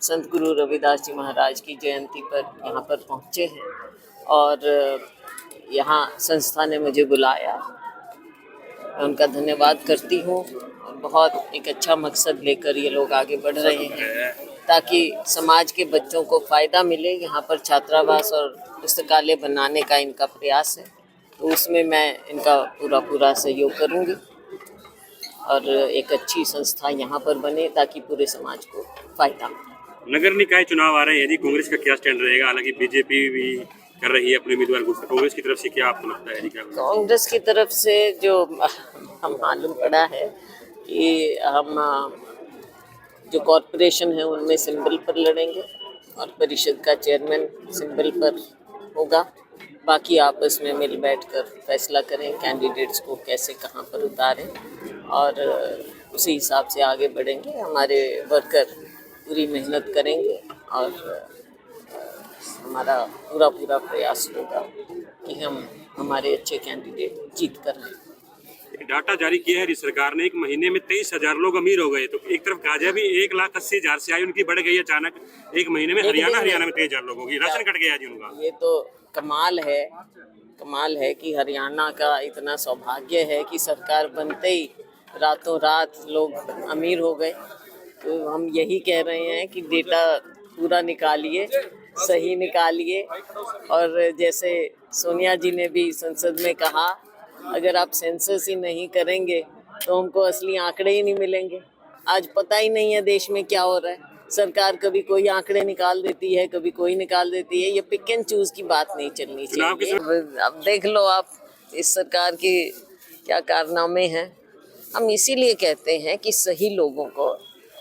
संत गुरु रविदास जी महाराज की जयंती पर यहाँ पर पहुँचे हैं और यहाँ संस्था ने मुझे बुलाया। मैं उनका धन्यवाद करती हूँ। बहुत एक अच्छा मकसद लेकर ये लोग आगे बढ़ रहे हैं ताकि समाज के बच्चों को फ़ायदा मिले। यहाँ पर छात्रावास और पुस्तकालय बनाने का इनका प्रयास है, तो उसमें मैं इनका पूरा सहयोग करूँगी और एक अच्छी संस्था यहाँ पर बने ताकि पूरे समाज को फ़ायदा मिले। नगर निकाय चुनाव आ रहे हैं, यदि कांग्रेस का क्या स्टैंड रहेगा? हालांकि बीजेपी भी कर रही है अपने उम्मीदवार को, कांग्रेस की तरफ से क्या आपको लगता है? क्या कांग्रेस की तरफ से जो हम मालूम पड़ा है कि हम जो कॉरपोरेशन है उनमें सिंबल पर लड़ेंगे और परिषद का चेयरमैन सिंबल पर होगा। बाकी आपस में मिल बैठकर फैसला करें कैंडिडेट्स को कैसे कहाँ पर उतारें और उसी हिसाब से आगे बढ़ेंगे। हमारे वर्कर पूरी मेहनत करेंगे और हमारा पूरा प्रयास होगा कि हम हमारे अच्छे कैंडिडेट जीत कर आएं। डाटा जारी किया है सरकार ने, एक महीने में 23,000 लोग अमीर हो गए। तो एक तरफ गाजा भी 1,80,000 से आई, उनकी बढ़ गई अचानक एक महीने में। हरियाणा में 23,000 लोगों की राशन कट गया जी उनका। ये तो कमाल है कि हरियाणा का इतना सौभाग्य है कि सरकार बनते ही रातों रात लोग अमीर हो गए। तो हम यही कह रहे हैं कि डेटा पूरा निकालिए, सही निकालिए। और जैसे सोनिया जी ने भी संसद में कहा, अगर आप सेंसस ही नहीं करेंगे तो हमको असली आंकड़े ही नहीं मिलेंगे। आज पता ही नहीं है देश में क्या हो रहा है। सरकार कभी कोई आंकड़े निकाल देती है, कभी कोई निकाल देती है। ये पिक एंड चूज की बात नहीं चलनी चाहिए। अब देख लो आप इस सरकार की क्या कारनामे हैं। हम इसीलिए कहते हैं कि सही लोगों को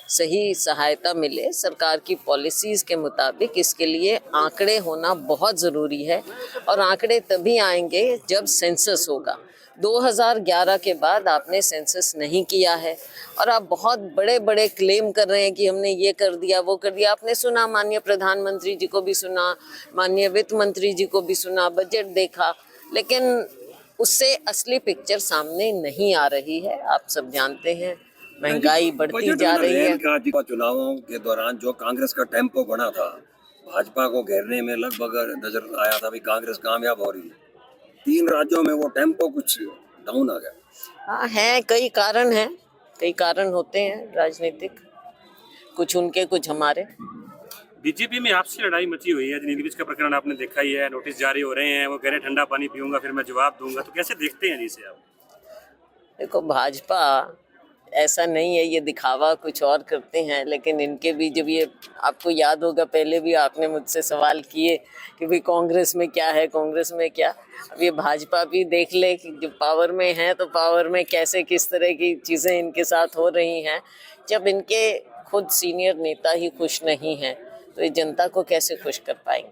सही सहायता मिले सरकार की पॉलिसीज़ के मुताबिक। इसके लिए आंकड़े होना बहुत ज़रूरी है और आंकड़े तभी आएंगे जब सेंसस होगा। 2011 के बाद आपने सेंसस नहीं किया है और आप बहुत बड़े क्लेम कर रहे हैं कि हमने ये कर दिया वो कर दिया। आपने सुना, माननीय प्रधानमंत्री जी को भी सुना, माननीय वित्त मंत्री जी को भी सुना, बजट देखा, लेकिन उससे असली पिक्चर सामने नहीं आ रही है। आप सब जानते हैं महंगाई बढ़ती जा रही है। चुनावों के दौरान जो कांग्रेस का टेम्पो बना था, भाजपा को घेरने में लगभग नजर आया था भी कांग्रेस कामयाब हो रही है। 3 राज्यों में वो टेम्पो कुछ डाउन आ गया। हाँ है, कई कारण होते हैं राजनीतिक, कुछ उनके कुछ हमारे। बीजेपी में आपसी लड़ाई मची हुई है। नीलगिरी का प्रकरण आपने देखा ही है, नोटिस जारी हो रहे हैं, वो कह रहे ठंडा पानी पीऊंगा फिर मैं जवाब दूंगा। तो कैसे देखते हैं जिसे आप? देखो, भाजपा ऐसा नहीं है, ये दिखावा कुछ और करते हैं, लेकिन इनके भी जब ये आपको याद होगा पहले भी आपने मुझसे सवाल किए कि भाई कांग्रेस में क्या है, कांग्रेस में क्या। अब ये भाजपा भी देख ले कि जो पावर में है तो पावर में कैसे किस तरह की चीज़ें इनके साथ हो रही हैं। जब इनके खुद सीनियर नेता ही खुश नहीं हैं तो ये जनता को कैसे खुश कर पाएंगे।